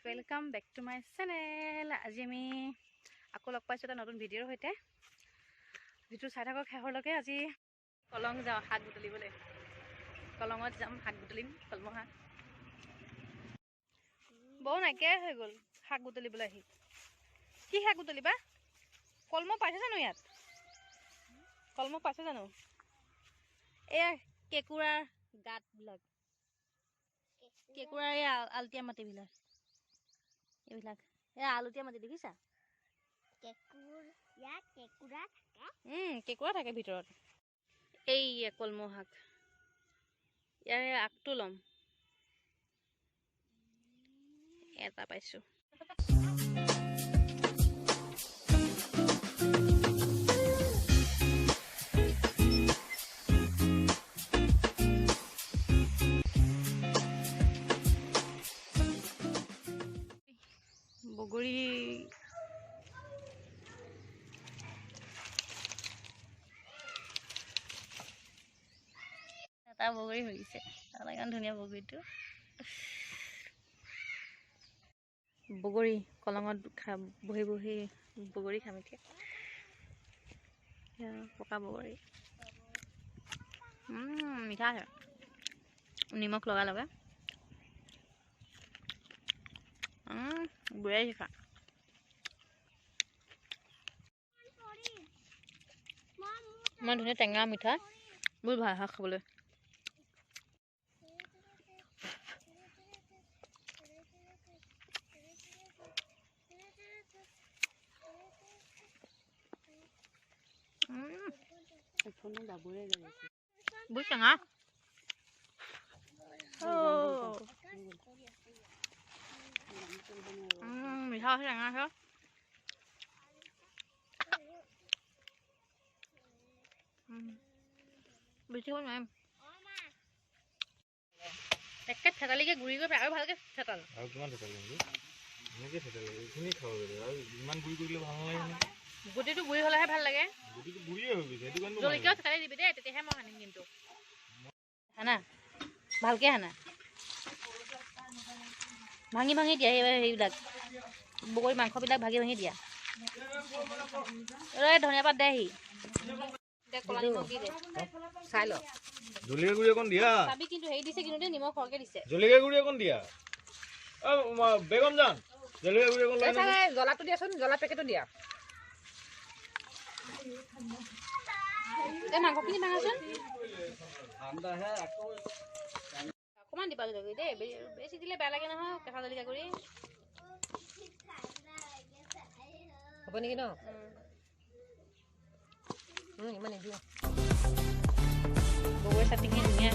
Welcome back to my channel. आज आम आको लग पाइছো এটা নতুন ভিডিওৰ সৈতে। ভিডিও চাই থাকক শেষলৈকে। আজি কলং যাওঁ শাক বুটলিবলৈ। কলঙত যাম শাক বুটলিম, কলম শাক বহু নাইকিয়াই হৈ গ'ল। শাক বুটলিবলৈ আহি কি শাক বুটলিবা? কলম পাইছে জানো? ইয়াত কলম পাইছে জানো? এয়া কেকুৰাৰ গাঁতবিলাক, কেকুৰাৰ এই আলতীয়া মাটিবিলাক, এইবিলাক এয়া আলতীয়া মাটি দেখিছা? কেকুৰা থাকে ভিতৰত। এই কলম শাক, ইয়াৰে আগটো ল'ম। এটা পাইছো। বগৰী এটা বগৰী হৈছে, ইমান ধুনীয়া বগৰীটো। বগৰী কলঙত বহি বহি বগৰী খাম এতিয়া। পকা বগৰী মিঠা আছে, নিমখ লগা লগা। বুঢ়াই শিকা ইমান ধুনীয়া টেঙা মিঠা, বহুত ভাল শাক খাবলৈ। বহুত টেঙা। মিঠা আছে, টেঙা আছে। বেছি হ'ব নোৱাৰিম। একে থেতালিকে গুৰি কৰি আৰু ভালকে থেতাল। আৰু কিমান থেতালিম? এনেকৈ থেতালিম, এইখিনি খাব লাগে। আৰু ইমান গুৰি কৰিলে ভাল নালাগে নহয়। গুটিটো গুৰি হ'লেহে ভাল লাগে। গুটিটো গুৰিয়ে হৈ গৈছে, সেইটো কাৰণে জলকীয়াও থেতালি দিবি দেই, তেতিয়াহে মই সানিম। কিন্তু হানা ভালকে হানা, ভাঙি ভাঙি দিয়া সেইবিলাক বগৰী মাংসবিলাক ভাঙি ভাঙি দিয়া। ধনিয়া পাত দে, চাই ল। জলকীয়া গুৰি অকণ দিয়া। চাবি কিন্তু হেৰি দিছে, কিন্তু নিমখ সৰহকে দিছে। জলকীয়া গুৰি অকণ দিয়া। বেগম জান, জলকীয়া গুৰি অকণ লৈ জ্বলাটো দিয়াচোন, জ্বলা পেকেটো দিয়া। মাংসখিনি ভাঙাচোন, অকণমান দিবা জলকীয়া দেই, বেছি দিলে বেয়া লাগে নহয়। কেঁচা জলকীয়া গুৰি হ'ব নেকি ন? ইমান নিদিওঁ। বগৰী চাটনিখিনি ধুনীয়া।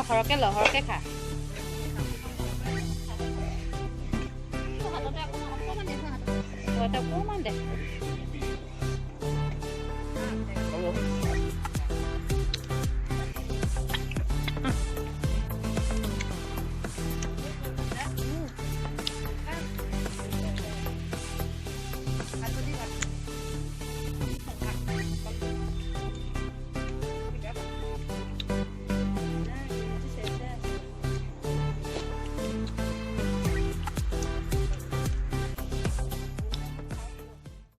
সৰহকে খা। অকণমান দে।